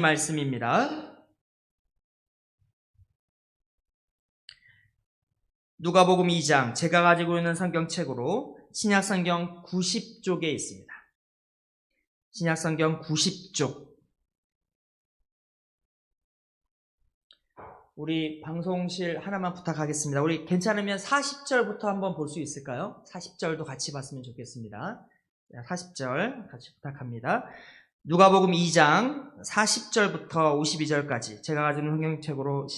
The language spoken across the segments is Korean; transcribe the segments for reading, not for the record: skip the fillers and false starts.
말씀입니다. 누가복음 2장, 제가 가지고 있는 성경책으로 신약성경 90쪽에 있습니다. 신약성경 90쪽. 우리 방송실 하나만 부탁하겠습니다. 우리 괜찮으면 40절부터 한번 볼 수 있을까요? 40절도 같이 봤으면 좋겠습니다. 40절 같이 부탁합니다. 누가복음 2장 40절부터 52절까지 제가 가지고 있는 성경책으로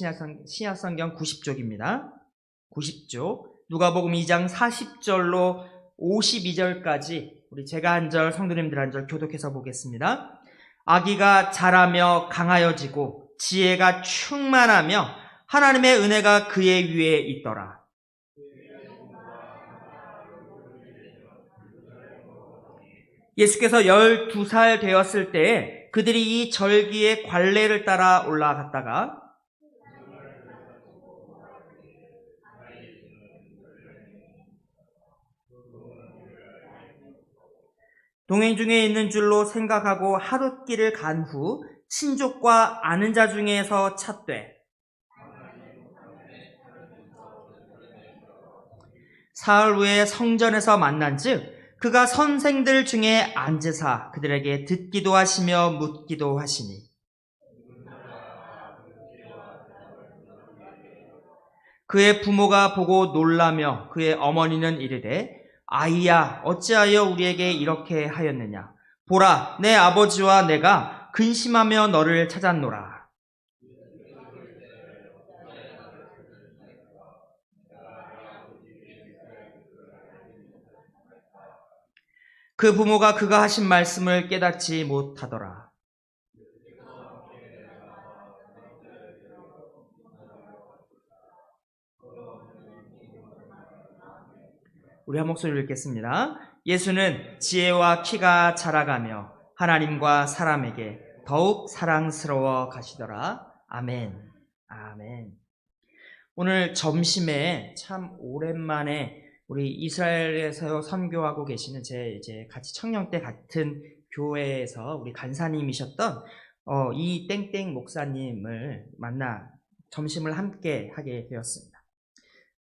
신약성경 90쪽입니다. 90쪽. 누가복음 2장 40절로 52절까지 우리 제가 한 절, 성도님들 한 절 교독해서 보겠습니다. 아기가 자라며 강하여지고 지혜가 충만하며 하나님의 은혜가 그의 위에 있더라. 예수께서 12살 되었을 때에 그들이 이 절기의 관례를 따라 올라갔다가 동행 중에 있는 줄로 생각하고 하룻길을 간 후 친족과 아는 자 중에서 찾되 사흘 후에 성전에서 만난즉 그가 선생들 중에 앉으사 그들에게 듣기도 하시며 묻기도 하시니 그의 부모가 보고 놀라며 그의 어머니는 이르되 아이야 어찌하여 우리에게 이렇게 하였느냐 보라 내 아버지와 내가 근심하며 너를 찾았노라. 그 부모가 그가 하신 말씀을 깨닫지 못하더라. 우리 한 목소리로 읽겠습니다. 예수는 지혜와 키가 자라가며 하나님과 사람에게 더욱 사랑스러워 가시더라. 아멘. 아멘. 오늘 점심에 참 오랜만에 우리 이스라엘에서 선교하고 계시는 제 이제 같이 청년 때 같은 교회에서 우리 간사님이셨던 이 땡땡 목사님을 만나 점심을 함께 하게 되었습니다.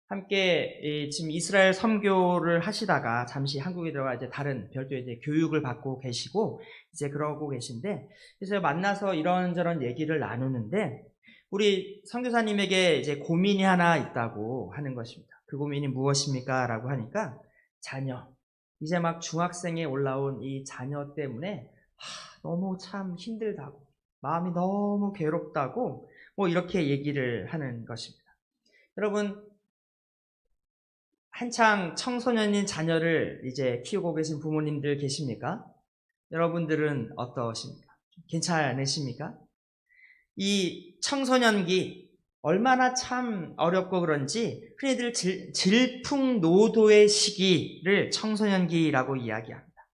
함께 지금 이스라엘 선교를 하시다가 잠시 한국에 들어가 이제 다른 별도의 이제 교육을 받고 계시고 이제 그러고 계신데 그래서 만나서 이런저런 얘기를 나누는데 우리 선교사님에게 이제 고민이 하나 있다고 하는 것입니다. 그 고민이 무엇입니까? 라고 하니까 자녀. 이제 막 중학생에 올라온 이 자녀 때문에 너무 참 힘들다고 마음이 너무 괴롭다고 뭐 이렇게 얘기를 하는 것입니다. 여러분 한창 청소년인 자녀를 이제 키우고 계신 부모님들 계십니까? 여러분들은 어떠십니까? 괜찮으십니까? 이 청소년기 얼마나 참 어렵고 그런지 흔히들 질풍노도의 시기를 청소년기라고 이야기합니다.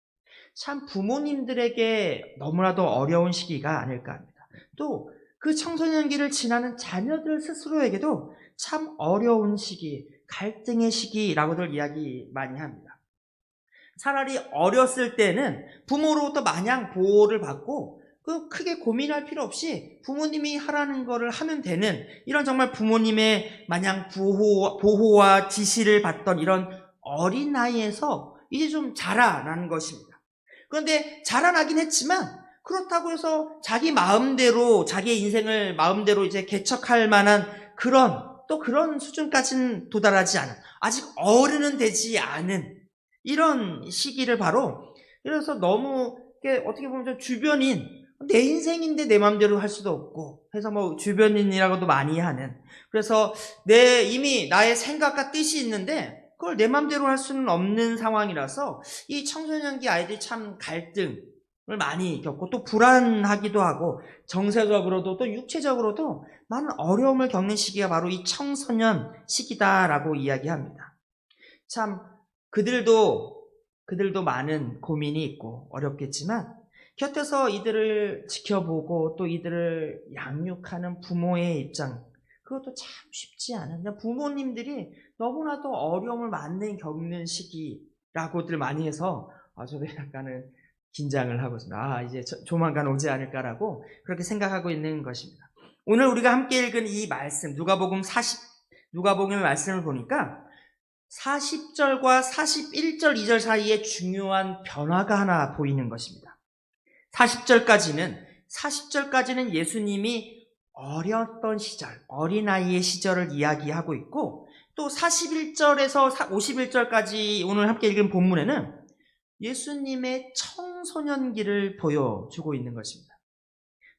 참 부모님들에게 너무나도 어려운 시기가 아닐까 합니다. 또 그 청소년기를 지나는 자녀들 스스로에게도 참 어려운 시기, 갈등의 시기라고들 이야기 많이 합니다. 차라리 어렸을 때는 부모로부터 마냥 보호를 받고 크게 고민할 필요 없이 부모님이 하라는 거를 하면 되는 이런 정말 부모님의 마냥 보호와 지시를 받던 이런 어린 나이에서 이제 좀 자라나는 것입니다. 그런데 자라나긴 했지만 그렇다고 해서 자기 마음대로 자기의 인생을 마음대로 이제 개척할 만한 그런 수준까지는 도달하지 않은 아직 어른은 되지 않은 이런 시기를 바로 그래서 너무 어떻게 보면 주변인 내 인생인데 내 마음대로 할 수도 없고 해서 뭐 주변인이라고도 많이 하는 그래서 이미 나의 생각과 뜻이 있는데 그걸 내 마음대로 할 수는 없는 상황이라서 이 청소년기 아이들이 참 갈등을 많이 겪고 또 불안하기도 하고 정서적으로도 또 육체적으로도 많은 어려움을 겪는 시기가 바로 이 청소년 시기다라고 이야기합니다. 참 그들도 많은 고민이 있고 어렵겠지만 곁에서 이들을 지켜보고 또 이들을 양육하는 부모의 입장 그것도 참 쉽지 않은 부모님들이 너무나도 어려움을 많이 겪는 시기라고들 많이 해서 저도 약간은 긴장을 하고 있습니다. 아, 이제 조만간 오지 않을까라고 그렇게 생각하고 있는 것입니다. 오늘 우리가 함께 읽은 이 말씀, 누가복음의 말씀을 보니까 40절과 41절 2절 사이에 중요한 변화가 하나 보이는 것입니다. 40절까지는 예수님이 어렸던 시절, 어린아이의 시절을 이야기하고 있고, 또 41절에서 51절까지 오늘 함께 읽은 본문에는 예수님의 청소년기를 보여주고 있는 것입니다.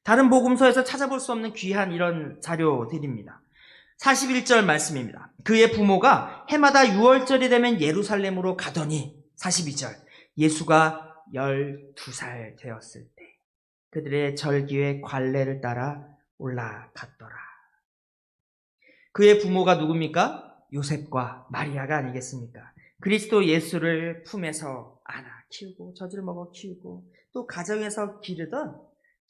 다른 복음서에서 찾아볼 수 없는 귀한 이런 자료들입니다. 41절 말씀입니다. 그의 부모가 해마다 유월절이 되면 예루살렘으로 가더니, 42절, 예수가 12살 되었을 때 그들의 절기에 관례를 따라 올라갔더라. 그의 부모가 누굽니까? 요셉과 마리아가 아니겠습니까? 그리스도 예수를 품에서 안아 키우고 젖을 먹어 키우고 또 가정에서 기르던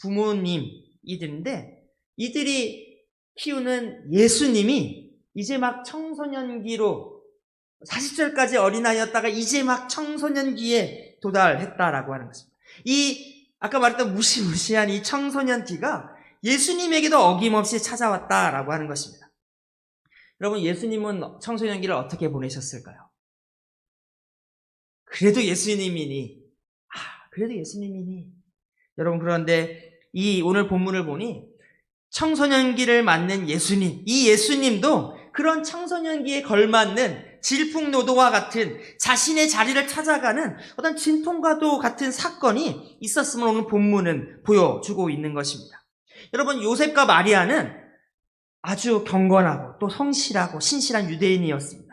부모님이들인데, 이들이 키우는 예수님이 이제 막 청소년기로 40절까지 어린아이였다가 이제 막 청소년기에 도달했다라고 하는 것입니다. 이 아까 말했던 무시무시한 이 청소년기가 예수님에게도 어김없이 찾아왔다라고 하는 것입니다. 여러분, 예수님은 청소년기를 어떻게 보내셨을까요? 그래도 예수님이니. 여러분, 그런데 이 오늘 본문을 보니 청소년기를 맞는 예수님, 이 예수님도 그런 청소년기에 걸맞는 질풍노도와 같은 자신의 자리를 찾아가는 어떤 진통과도 같은 사건이 있었음을 오늘 본문은 보여주고 있는 것입니다. 여러분, 요셉과 마리아는 아주 경건하고 또 성실하고 신실한 유대인이었습니다.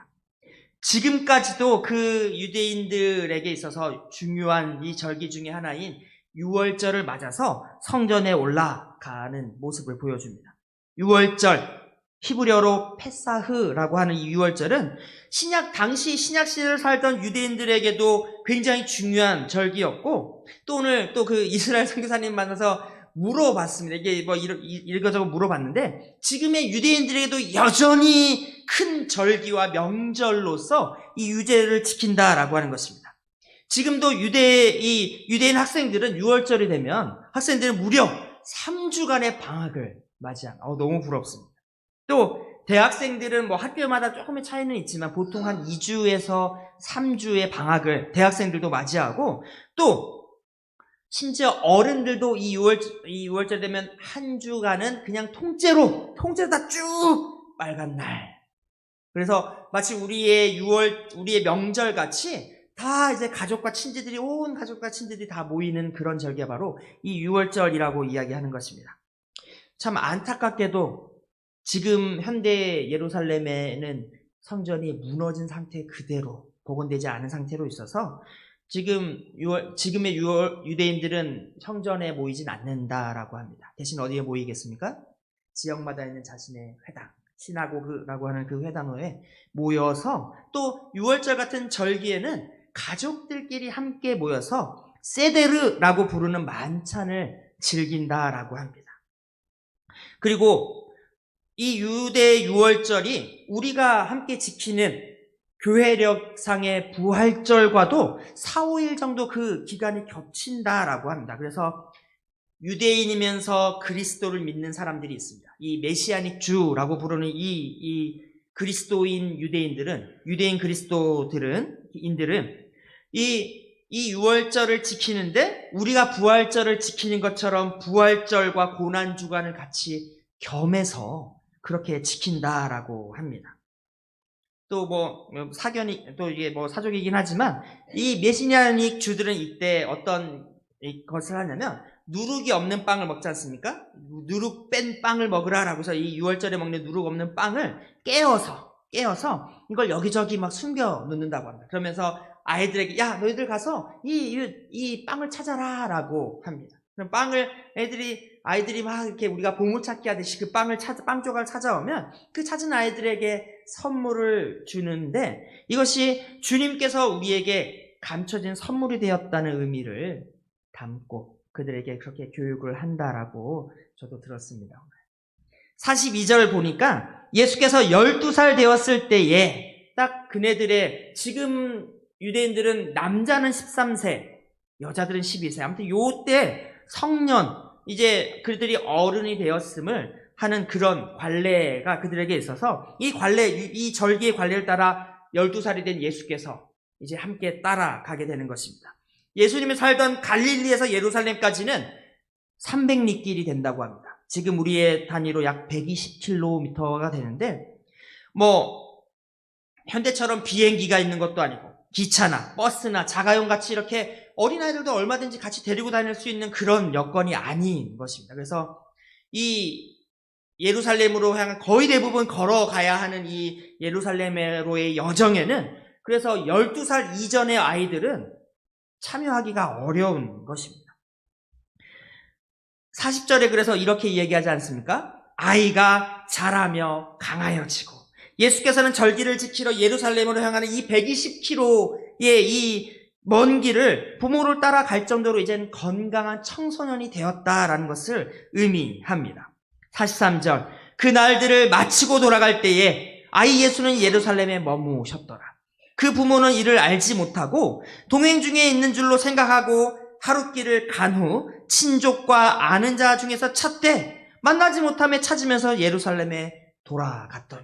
지금까지도 그 유대인들에게 있어서 중요한 이 절기 중에 하나인 유월절을 맞아서 성전에 올라가는 모습을 보여줍니다. 유월절, 히브리어로 페사흐라고 하는 이 유월절은 당시 신약 시대를 살던 유대인들에게도 굉장히 중요한 절기였고, 또 오늘 또 그 이스라엘 선교사님 만나서 물어봤습니다. 이게 뭐 이거저거 물어봤는데, 지금의 유대인들에게도 여전히 큰 절기와 명절로서 이 유제를 지킨다라고 하는 것입니다. 지금도 유대인 학생들은 6월절이 되면 학생들은 무려 3주간의 방학을 맞이합니다. 너무 부럽습니다. 또 대학생들은 뭐 학교마다 조금의 차이는 있지만 보통 한 2주에서 3주의 방학을 대학생들도 맞이하고, 또 심지어 어른들도 이 6월절 되면 한 주간은 그냥 통째로 다 쭉 빨간 날. 그래서 마치 우리의 명절 같이 다 이제 온 가족과 친지들이 다 모이는 그런 절기가 바로 이 6월절이라고 이야기하는 것입니다. 참 안타깝게도 지금 현대 예루살렘에는 성전이 무너진 상태 그대로 복원되지 않은 상태로 있어서 지금의 유대인들은 성전에 모이진 않는다라고 합니다. 대신 어디에 모이겠습니까? 지역마다 있는 자신의 회당, 시나고그라고 하는 그 회당에 모여서, 또 6월절 같은 절기에는 가족들끼리 함께 모여서 세데르라고 부르는 만찬을 즐긴다라고 합니다. 그리고 이 유대 6월절이 우리가 함께 지키는 교회력상의 부활절과도 4, 5일 정도 그 기간이 겹친다라고 합니다. 그래서 유대인이면서 그리스도를 믿는 사람들이 있습니다. 이 메시아닉 주라고 부르는 이 그리스도인 유대인 그리스도인들은 이 6월절을 지키는데 우리가 부활절을 지키는 것처럼 부활절과 고난주간을 같이 겸해서 그렇게 지킨다라고 합니다. 또 이게 사족이긴 하지만 이 메시아닉 주들은 이때 어떤 것을 하냐면 누룩이 없는 빵을 먹지 않습니까? 누룩 뺀 빵을 먹으라라고 해서 이 6월절에 먹는 누룩 없는 빵을 깨어서 이걸 여기저기 막 숨겨 놓는다고 합니다. 그러면서 아이들에게 야 너희들 가서 이 빵을 찾아라라고 합니다. 그럼 아이들이 막 이렇게 우리가 보물찾기 하듯이 그 빵 조각을 찾아오면 그 찾은 아이들에게 선물을 주는데, 이것이 주님께서 우리에게 감춰진 선물이 되었다는 의미를 담고 그들에게 그렇게 교육을 한다라고 저도 들었습니다. 42절 보니까 예수께서 12살 되었을 때에 딱 그네들의, 지금 유대인들은 남자는 13세, 여자들은 12세. 아무튼 요때 성년, 이제 그들이 어른이 되었음을 하는 그런 관례가 그들에게 있어서 이 관례, 이 절기의 관례를 따라 12살이 된 예수께서 이제 함께 따라가게 되는 것입니다. 예수님이 살던 갈릴리에서 예루살렘까지는 300리길이 된다고 합니다. 지금 우리의 단위로 약 120km가 되는데, 현대처럼 비행기가 있는 것도 아니고, 기차나 버스나 자가용 같이 이렇게 어린아이들도 얼마든지 같이 데리고 다닐 수 있는 그런 여건이 아닌 것입니다. 그래서 이 예루살렘으로 향한 거의 대부분 걸어가야 하는 이 예루살렘으로의 여정에는 그래서 12살 이전의 아이들은 참여하기가 어려운 것입니다. 40절에 그래서 이렇게 얘기하지 않습니까? 아이가 자라며 강하여지고, 예수께서는 절기를 지키러 예루살렘으로 향하는 이 120km의 이 먼 길을 부모를 따라 갈 정도로 이제는 건강한 청소년이 되었다라는 것을 의미합니다. 43절, 그 날들을 마치고 돌아갈 때에 아이 예수는 예루살렘에 머무셨더라. 그 부모는 이를 알지 못하고 동행 중에 있는 줄로 생각하고 하룻길을 간 후 친족과 아는 자 중에서 찾되 만나지 못함에 찾으면서 예루살렘에 돌아갔더니,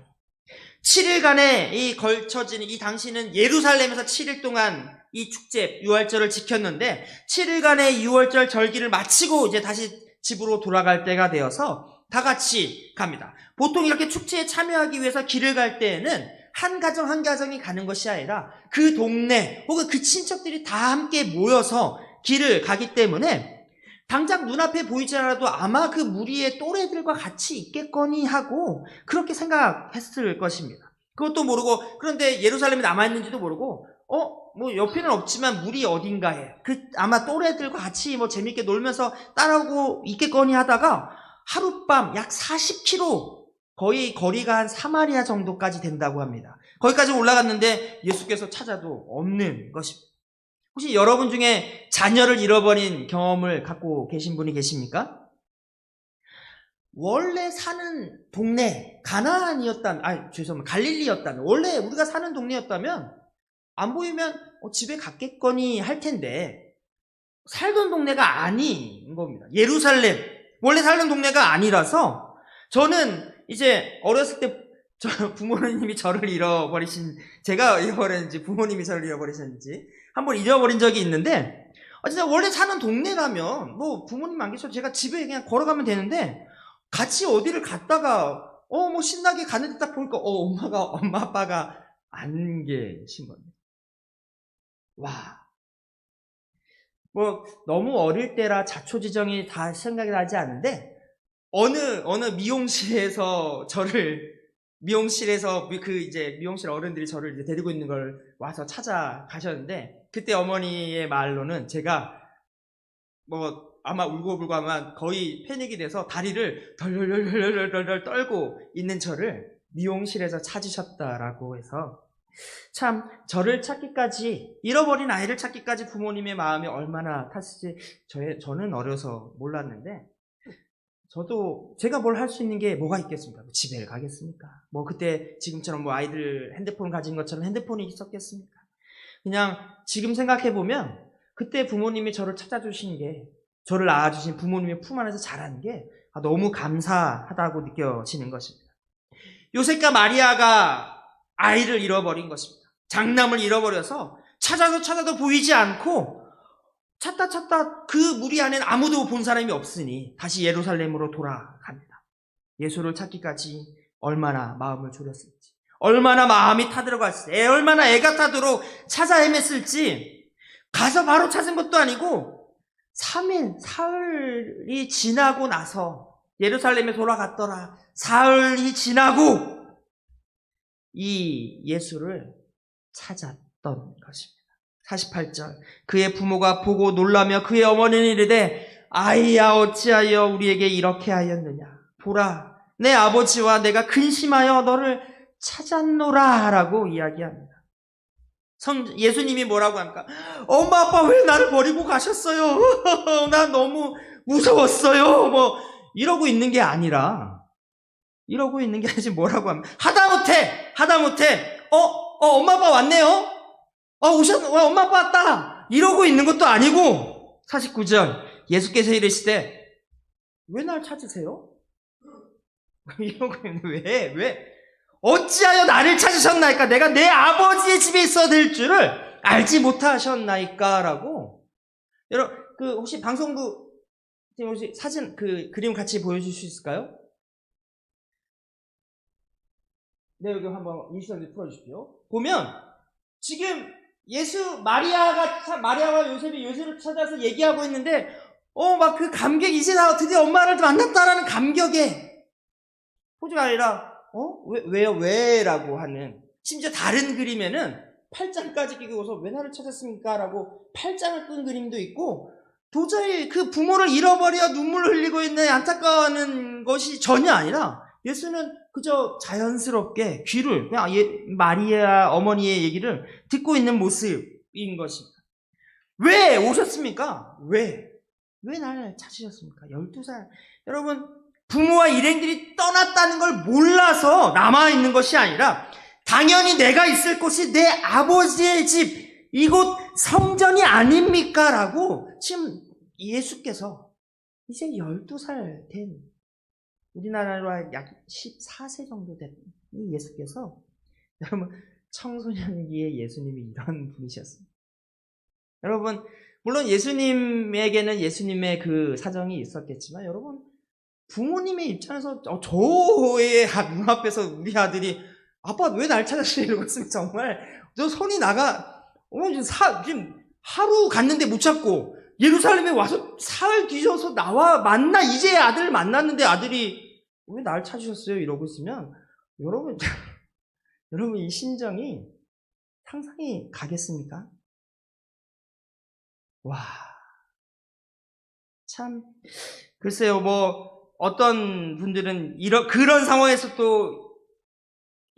7일간의 이 걸쳐지는 이 당시는 예루살렘에서 7일 동안 이 축제 유월절을 지켰는데 7일간의 유월절 절기를 마치고 이제 다시 집으로 돌아갈 때가 되어서 다 같이 갑니다. 보통 이렇게 축제에 참여하기 위해서 길을 갈 때에는 한 가정 한 가정이 가는 것이 아니라 그 동네 혹은 그 친척들이 다 함께 모여서 길을 가기 때문에 당장 눈앞에 보이지 않아도 아마 그 무리의 또래들과 같이 있겠거니 하고 그렇게 생각했을 것입니다. 그것도 모르고, 그런데 예루살렘에 남아있는지도 모르고 옆에는 없지만 무리 어딘가에 아마 또래들과 같이 재밌게 놀면서 따라오고 있겠거니 하다가 하룻밤 약 40km, 거의 거리가 한 사마리아 정도까지 된다고 합니다. 거기까지 올라갔는데 예수께서 찾아도 없는 것입니다. 혹시 여러분 중에 자녀를 잃어버린 경험을 갖고 계신 분이 계십니까? 원래 사는 동네, 갈릴리였다면, 원래 우리가 사는 동네였다면 안 보이면 집에 갔겠거니 할 텐데 살던 동네가 아닌 겁니다. 예루살렘, 원래 살던 동네가 아니라서 저는 이제 어렸을 때 부모님이 저를 잃어버리신, 제가 잃어버렸는지 부모님이 저를 잃어버리셨는지 한번 잃어버린 적이 있는데, 진짜 원래 사는 동네라면 부모님 안 계셔도 제가 집에 그냥 걸어가면 되는데 같이 어디를 갔다가 신나게 가는데 딱 보니까 엄마 아빠가 안 계신 겁니다. 와, 너무 어릴 때라 자초지정이 다 생각이 나지 않는데 어느 미용실에서 미용실 어른들이 저를 이제 데리고 있는 걸 와서 찾아가셨는데, 그때 어머니의 말로는 제가 아마 울고불고 아마 거의 패닉이 돼서 다리를 덜덜덜덜덜 떨고 있는 저를 미용실에서 찾으셨다라고 해서, 참 저를 찾기까지, 잃어버린 아이를 찾기까지 부모님의 마음이 얼마나 탔을지 저는 어려서 몰랐는데, 저도 제가 뭘 할 수 있는 게 뭐가 있겠습니까? 집에 가겠습니까? 그때 지금처럼 아이들 핸드폰 가진 것처럼 핸드폰이 있었겠습니까? 그냥 지금 생각해보면 그때 부모님이 저를 찾아주신 게, 저를 낳아주신 부모님의 품 안에서 자란 게 너무 감사하다고 느껴지는 것입니다. 요셉과 마리아가 아이를 잃어버린 것입니다. 장남을 잃어버려서 찾아도 보이지 않고 찾다 그 무리 안에는 아무도 본 사람이 없으니 다시 예루살렘으로 돌아갑니다. 예수를 찾기까지 얼마나 마음을 졸였을지, 얼마나 마음이 타들어갔을지, 얼마나 애가 타도록 찾아 헤맸을지, 가서 바로 찾은 것도 아니고 3일, 사흘이 지나고 나서 예루살렘에 돌아갔더라. 사흘이 지나고 이 예수를 찾았던 것입니다. 48절, 그의 부모가 보고 놀라며 그의 어머니는 이르되 아이야 어찌하여 우리에게 이렇게 하였느냐. 보라, 내 아버지와 내가 근심하여 너를 찾았노라 라고 이야기합니다. 예수님이 뭐라고 합니까? 엄마 아빠 왜 나를 버리고 가셨어요? 난 너무 무서웠어요. 이러고 있는 게 아니라 뭐라고 합니까? 하다못해 엄마 아빠 왔네요. 엄마 아빠 왔다. 이러고 있는 것도 아니고 49절 예수께서 이르시되 왜 날 찾으세요? 이러고 있는데 왜? 어찌하여 나를 찾으셨나이까? 내가 내 아버지의 집에 있어야 될 줄을 알지 못하셨나이까? 라고. 여러분, 혹시 방송부, 혹시 사진, 그림 같이 보여줄 수 있을까요? 네, 여기 한번 일시정지 풀어주십시오. 보면, 지금 마리아와 요셉이 요셉을 찾아서 얘기하고 있는데, 막 그 감격이 이제 나 드디어 엄마를 만났다라는 감격에, 포즈가 아니라, 왜요? 라고 하는, 심지어 다른 그림에는 8장까지 끼고서 왜 나를 찾았습니까? 라고 8장을 끈 그림도 있고, 도저히 그 부모를 잃어버려 눈물을 흘리고 있는 안타까워하는 것이 전혀 아니라, 예수는 그저 자연스럽게 귀를, 그냥 마리아 어머니의 얘기를 듣고 있는 모습인 것입니다. 왜 오셨습니까? 왜 나를 찾으셨습니까? 12살. 여러분, 부모와 일행들이 떠났다는 걸 몰라서 남아있는 것이 아니라 당연히 내가 있을 곳이 내 아버지의 집, 이곳 성전이 아닙니까? 라고 지금 예수께서 이제 12살 된 우리나라로 약 14세 정도 된 이 예수께서 여러분 청소년기에 예수님이 이런 분이셨습니다. 여러분 물론 예수님에게는 예수님의 그 사정이 있었겠지만 여러분 부모님의 입장에서 저의 눈앞에서 우리 아들이 아빠 왜 날 찾았어요? 이러고 있으면 정말 저 손이 나가 지금 하루 갔는데 못 찾고 예루살렘에 와서 사흘 뒤져서 나와 만나 이제 아들을 만났는데 아들이 왜 날 찾으셨어요? 이러고 있으면 여러분 이 심정이 상상이 가겠습니까? 와, 참 글쎄요 어떤 분들은 그런 상황에서 또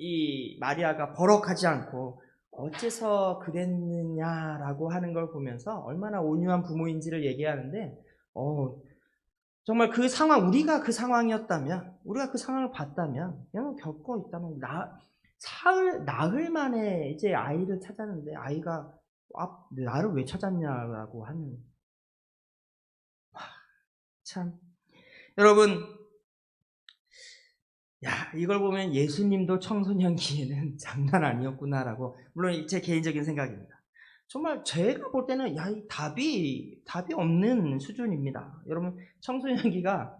이 마리아가 버럭하지 않고 어째서 그랬느냐라고 하는 걸 보면서 얼마나 온유한 부모인지를 얘기하는데 정말 그 상황 우리가 그 상황이었다면 우리가 그 상황을 봤다면 그냥 겪고 있다면 나흘 만에 이제 아이를 찾았는데 아이가 나를 왜 찾았냐라고 하는 참 여러분 이걸 보면 예수님도 청소년기에는 장난 아니었구나라고 물론 제 개인적인 생각입니다. 정말 제가 볼 때는 이 답이 없는 수준입니다. 여러분 청소년기가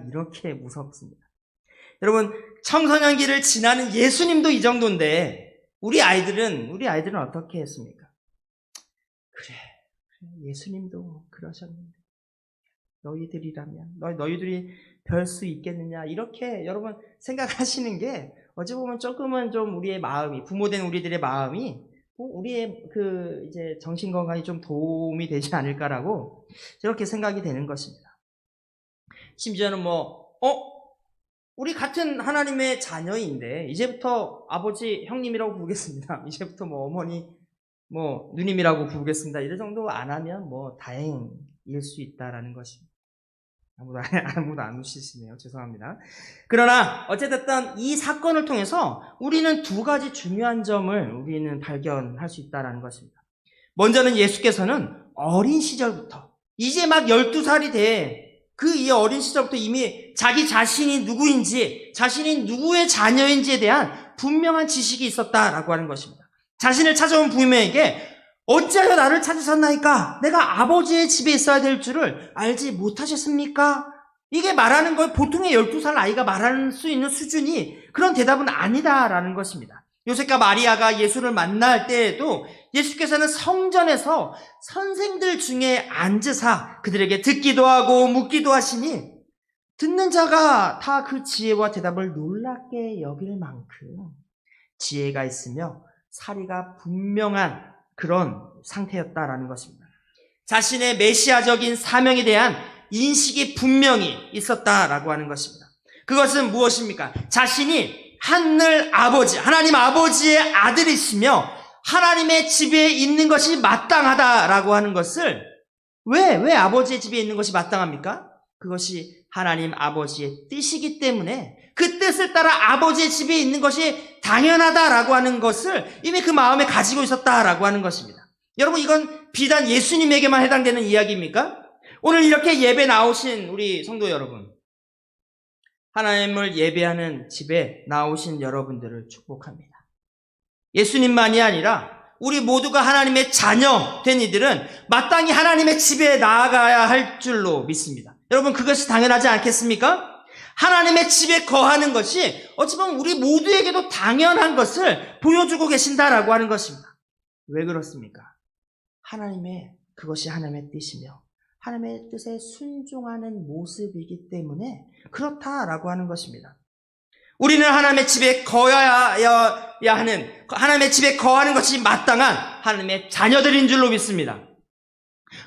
이렇게 무섭습니다. 여러분 청소년기를 지나는 예수님도 이 정도인데 우리 아이들은 어떻게 했습니까? 그래 예수님도 그러셨는데 너희들이라면 너희들이 별 수 있겠느냐 이렇게 여러분 생각하시는 게 어찌 보면 조금은 좀 우리의 마음이 부모된 우리들의 마음이 우리의 이제 정신 건강에 좀 도움이 되지 않을까라고 저렇게 생각이 되는 것입니다. 심지어는 우리 같은 하나님의 자녀인데 이제부터 아버지 형님이라고 부르겠습니다. 이제부터 어머니 누님이라고 부르겠습니다. 이럴 정도 안 하면 다행일 수 있다라는 것입니다. 아무도 안 웃으시네요. 죄송합니다. 그러나 어쨌든 이 사건을 통해서 우리는 두 가지 중요한 점을 우리는 발견할 수 있다는 것입니다. 먼저는 예수께서는 어린 시절부터 이제 막 12살이 돼 이 어린 시절부터 이미 자기 자신이 누구인지 자신이 누구의 자녀인지에 대한 분명한 지식이 있었다라고 하는 것입니다. 자신을 찾아온 부모에게 어찌하여 나를 찾으셨나이까? 내가 아버지의 집에 있어야 될 줄을 알지 못하셨습니까? 이게 말하는 걸 보통의 12살 아이가 말할 수 있는 수준이 그런 대답은 아니다라는 것입니다. 요셉과 마리아가 예수를 만날 때에도 예수께서는 성전에서 선생들 중에 앉으사 그들에게 듣기도 하고 묻기도 하시니 듣는 자가 다 그 지혜와 대답을 놀랍게 여길 만큼 지혜가 있으며 사리가 분명한 그런 상태였다라는 것입니다. 자신의 메시아적인 사명에 대한 인식이 분명히 있었다라고 하는 것입니다. 그것은 무엇입니까? 자신이 하늘 아버지, 하나님 아버지의 아들이시며 하나님의 집에 있는 것이 마땅하다라고 하는 것을 왜 아버지의 집에 있는 것이 마땅합니까? 그것이 하나님 아버지의 뜻이기 때문에 그 뜻을 따라 아버지의 집에 있는 것이 당연하다라고 하는 것을 이미 그 마음에 가지고 있었다라고 하는 것입니다. 여러분, 이건 비단 예수님에게만 해당되는 이야기입니까? 오늘 이렇게 예배 나오신 우리 성도 여러분, 하나님을 예배하는 집에 나오신 여러분들을 축복합니다. 예수님만이 아니라 우리 모두가 하나님의 자녀 된 이들은 마땅히 하나님의 집에 나아가야 할 줄로 믿습니다. 여러분, 그것이 당연하지 않겠습니까? 하나님의 집에 거하는 것이 어찌 보면 우리 모두에게도 당연한 것을 보여주고 계신다라고 하는 것입니다. 왜 그렇습니까? 그것이 하나님의 뜻이며 하나님의 뜻에 순종하는 모습이기 때문에 그렇다라고 하는 것입니다. 우리는 하나님의 집에 거해야 하는, 하나님의 집에 거하는 것이 마땅한 하나님의 자녀들인 줄로 믿습니다.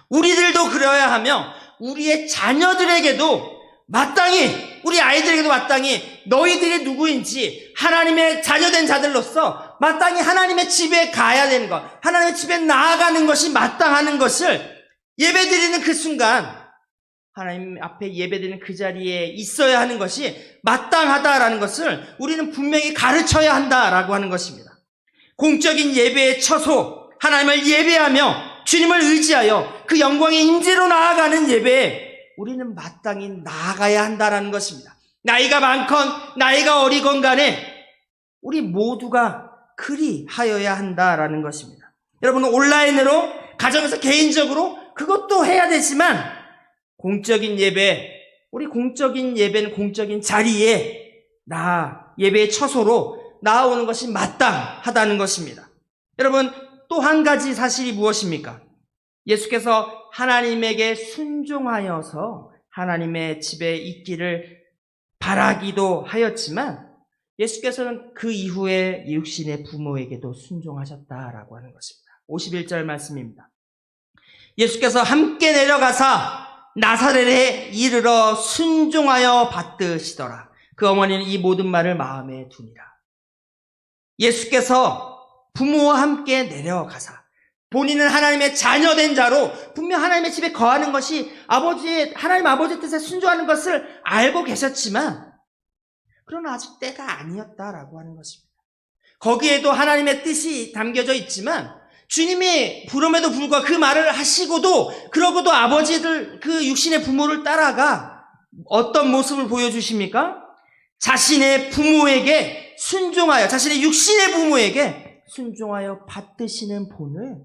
우리들도 그래야 하며 우리의 자녀들에게도 마땅히, 우리 아이들에게도 마땅히 너희들이 누구인지 하나님의 자녀된 자들로서 마땅히 하나님의 집에 가야 되는 것, 하나님의 집에 나아가는 것이 마땅하는 것을 예배드리는 그 순간, 하나님 앞에 예배드리는 그 자리에 있어야 하는 것이 마땅하다라는 것을 우리는 분명히 가르쳐야 한다라고 하는 것입니다. 공적인 예배의 처소, 하나님을 예배하며 주님을 의지하여 그 영광의 임재로 나아가는 예배에 우리는 마땅히 나아가야 한다라는 것입니다. 나이가 많건 나이가 어리건 간에 우리 모두가 그리하여야 한다라는 것입니다. 여러분, 온라인으로, 가정에서 개인적으로 그것도 해야 되지만 공적인 예배, 우리 공적인 예배는 공적인 자리에 예배의 처소로 나아오는 것이 마땅하다는 것입니다. 여러분, 또 한 가지 사실이 무엇입니까? 예수께서 하나님에게 순종하여서 하나님의 집에 있기를 바라기도 하였지만 예수께서는 그 이후에 육신의 부모에게도 순종하셨다라고 하는 것입니다. 51절 말씀입니다. 예수께서 함께 내려가사 나사렛에 이르러 순종하여 받드시더라. 그 어머니는 이 모든 말을 마음에 두니라. 예수께서 부모와 함께 내려가사, 본인은 하나님의 자녀된 자로 분명 하나님의 집에 거하는 것이 하나님 아버지의 뜻에 순종하는 것을 알고 계셨지만, 그러나 아직 때가 아니었다라고 하는 것입니다. 거기에도 하나님의 뜻이 담겨져 있지만 주님이 부름에도 불구하고 그 말을 하시고도, 그러고도 아버지들, 그 육신의 부모를 따라가 어떤 모습을 보여주십니까? 자신의 부모에게 순종하여, 자신의 육신의 부모에게 순종하여 받드시는 본을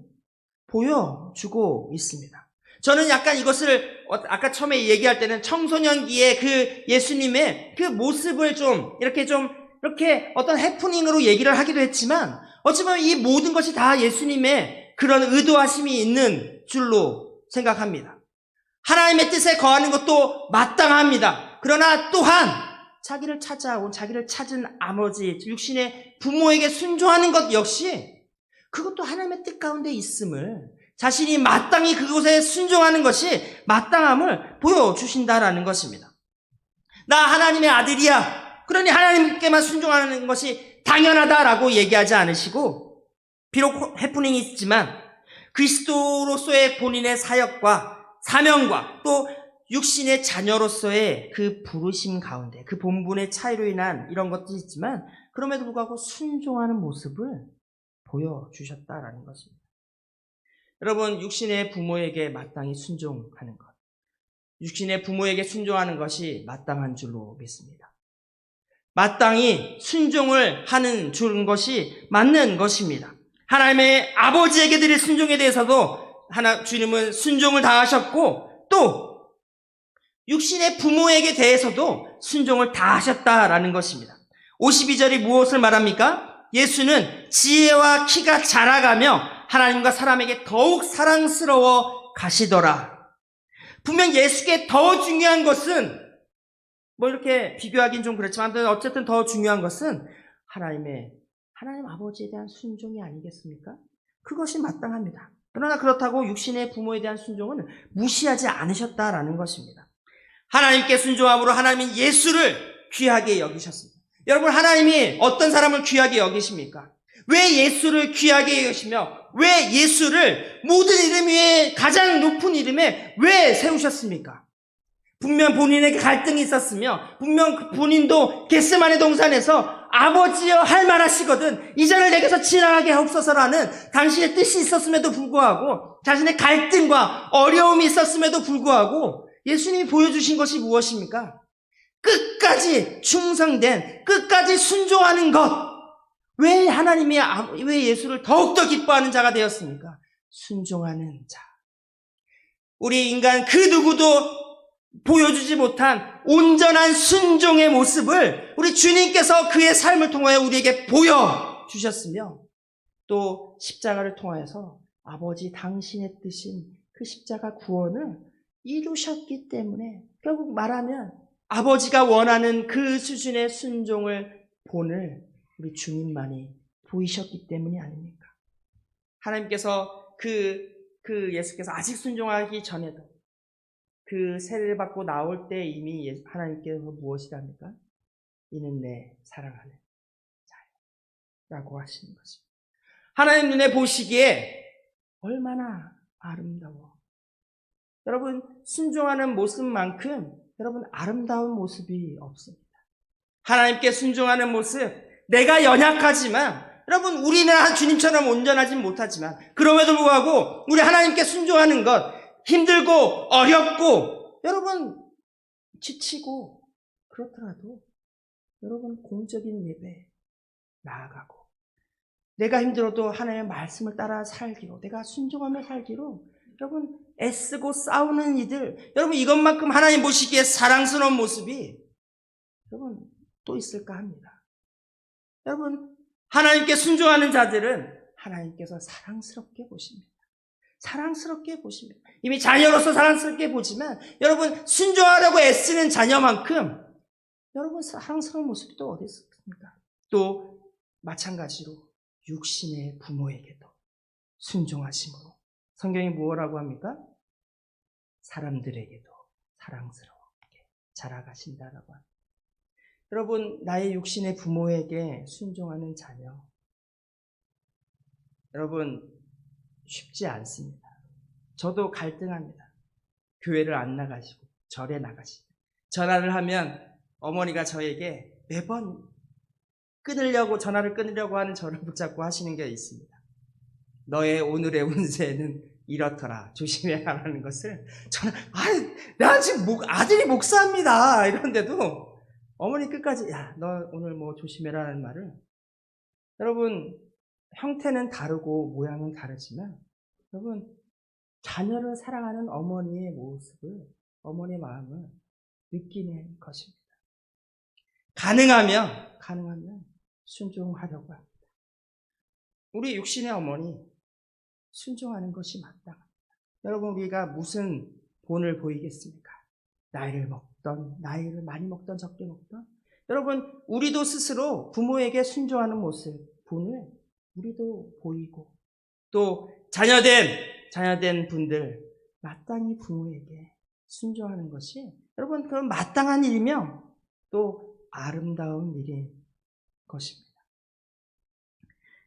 보여주고 있습니다. 저는 약간 이것을 아까 처음에 얘기할 때는 청소년기의 그 예수님의 그 모습을 이렇게 어떤 해프닝으로 얘기를 하기도 했지만, 어찌보면 이 모든 것이 다 예수님의 그런 의도하심이 있는 줄로 생각합니다. 하나님의 뜻에 거하는 것도 마땅합니다. 그러나 또한 자기를 찾은 아버지, 육신의 부모에게 순종하는 것 역시 그것도 하나님의 뜻 가운데 있음을, 자신이 마땅히 그곳에 순종하는 것이 마땅함을 보여주신다라는 것입니다. 나 하나님의 아들이야, 그러니 하나님께만 순종하는 것이 당연하다라고 얘기하지 않으시고, 비록 해프닝이 있지만 그리스도로서의 본인의 사역과 사명과 또 육신의 자녀로서의 그 부르심 가운데, 그 본분의 차이로 인한 이런 것도 있지만 그럼에도 불구하고 순종하는 모습을 보여주셨다라는 것입니다. 여러분, 육신의 부모에게 마땅히 순종하는 것, 육신의 부모에게 순종하는 것이 마땅한 줄로 믿습니다. 마땅히 순종을 하는 줄 것이 맞는 것입니다. 하나님의 아버지에게 드릴 순종에 대해서도 주님은 순종을 다하셨고, 또 육신의 부모에게 대해서도 순종을 다하셨다라는 것입니다. 52절이 무엇을 말합니까? 예수는 지혜와 키가 자라가며 하나님과 사람에게 더욱 사랑스러워 가시더라. 분명 예수께 더 중요한 것은, 이렇게 비교하긴 좀 그렇지만 어쨌든 더 중요한 것은 하나님 아버지에 대한 순종이 아니겠습니까? 그것이 마땅합니다. 그러나 그렇다고 육신의 부모에 대한 순종은 무시하지 않으셨다라는 것입니다. 하나님께 순종함으로 하나님은 예수를 귀하게 여기셨습니다. 여러분, 하나님이 어떤 사람을 귀하게 여기십니까? 왜 예수를 귀하게 여기시며 왜 예수를 모든 이름 위에 가장 높은 이름에 왜 세우셨습니까? 분명 본인에게 갈등이 있었으며 분명 본인도 겟세마네 동산에서 아버지여 할 만하시거든 이 잔을 내게서 지나가게 하옵소서라는 당신의 뜻이 있었음에도 불구하고 자신의 갈등과 어려움이 있었음에도 불구하고 예수님이 보여주신 것이 무엇입니까? 끝까지 충성된, 끝까지 순종하는 것. 왜 하나님이, 왜 예수를 더욱더 기뻐하는 자가 되었습니까? 순종하는 자. 우리 인간 그 누구도 보여주지 못한 온전한 순종의 모습을 우리 주님께서 그의 삶을 통하여 우리에게 보여주셨으며 또 십자가를 통하여서 아버지 당신의 뜻인 그 십자가 구원을 이루셨기 때문에 결국 말하면 아버지가 원하는 그 수준의 순종을 본을 우리 주님만이 보이셨기 때문이 아닙니까? 하나님께서 예수께서 아직 순종하기 전에도 그 세례를 받고 나올 때 이미 하나님께서 무엇이랍니까? 이는 내 사랑하는 자라고 하시는 것입니다. 하나님 눈에 보시기에 얼마나 아름다워. 여러분 순종하는 모습만큼 여러분 아름다운 모습이 없습니다. 하나님께 순종하는 모습, 내가 연약하지만 여러분 우리는 주님처럼 온전하진 못하지만 그럼에도 불구하고 우리 하나님께 순종하는 것 힘들고 어렵고 여러분 지치고 그렇더라도 여러분 공적인 예배 나아가고 내가 힘들어도 하나님의 말씀을 따라 살기로 내가 순종하며 살기로 여러분 애쓰고 싸우는 이들 여러분 이것만큼 하나님 보시기에 사랑스러운 모습이 여러분 또 있을까 합니다. 여러분 하나님께 순종하는 자들은 하나님께서 사랑스럽게 보십니다. 사랑스럽게 보십니다. 이미 자녀로서 사랑스럽게 보지만 여러분 순종하려고 애쓰는 자녀만큼 여러분 사랑스러운 모습이 또 어디 있습니까? 또 마찬가지로 육신의 부모에게도 순종하심으로 성경이 무엇라고 합니까? 사람들에게도 사랑스럽게 자라가신다라고 합니다. 여러분 나의 육신의 부모에게 순종하는 자녀 여러분 쉽지 않습니다. 저도 갈등합니다. 교회를 안 나가시고 절에 나가시고 전화를 하면 어머니가 저에게 매번 전화를 끊으려고 하는 저를 붙잡고 하시는 게 있습니다. 너의 오늘의 운세는 이렇더라. 조심해야 하는 것을 저는 내가 지금 아들이 목사입니다. 이런데도 어머니 끝까지 야, 너 오늘 뭐 조심해라는 말을 여러분 형태는 다르고 모양은 다르지만 여러분 자녀를 사랑하는 어머니의 모습을 어머니의 마음을 느끼는 것입니다. 가능하면 순종하려고 합니다. 우리 육신의 어머니 순종하는 것이 마땅합니다. 여러분 우리가 무슨 본을 보이겠습니까? 나이를 많이 먹던 적게 먹던 여러분 우리도 스스로 부모에게 순종하는 모습 본을 우리도 보이고 또 자녀된 분들 마땅히 부모에게 순종하는 것이 여러분 그런 마땅한 일이며 또 아름다운 일인 것입니다.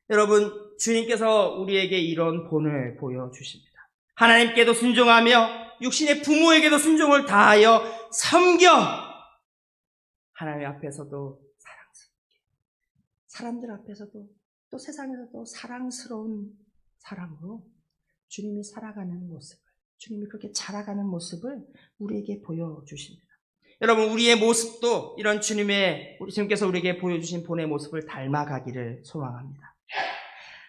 여러분 주님께서 우리에게 이런 본을 보여주십니다. 하나님께도 순종하며 육신의 부모에게도 순종을 다하여 섬겨 하나님 앞에서도 사랑스럽게 사람들 앞에서도 또 세상에서도 사랑스러운 사람으로 주님이 살아가는 모습을 주님이 그렇게 자라가는 모습을 우리에게 보여주십니다. 여러분 우리의 모습도 이런 우리 주님께서 우리에게 보여주신 본의 모습을 닮아가기를 소망합니다.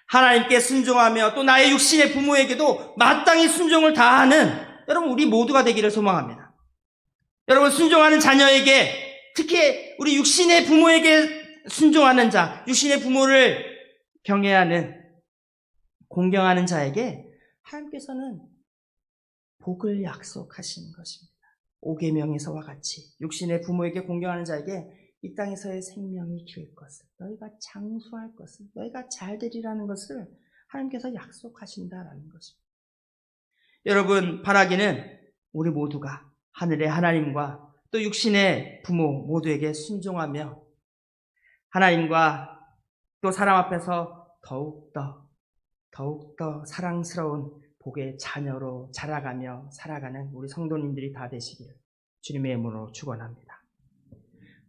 하나님께 순종하며 또 나의 육신의 부모에게도 마땅히 순종을 다하는 여러분 우리 모두가 되기를 소망합니다. 여러분 순종하는 자녀에게 특히 우리 육신의 부모에게 순종하는 자, 육신의 부모를 경외하는 공경하는 자에게 하나님께서는 복을 약속하시는 것입니다. 오계명에서와 같이 육신의 부모에게 공경하는 자에게 이 땅에서의 생명이 길 것을 너희가 장수할 것을 너희가 잘 되리라는 것을 하나님께서 약속하신다라는 것입니다. 여러분 바라기는 우리 모두가 하늘의 하나님과 또 육신의 부모 모두에게 순종하며 하나님과 또 사람 앞에서 더욱더 사랑스러운 복의 자녀로 자라가며 살아가는 우리 성도님들이 다 되시기를 주님의 이름으로 축원합니다.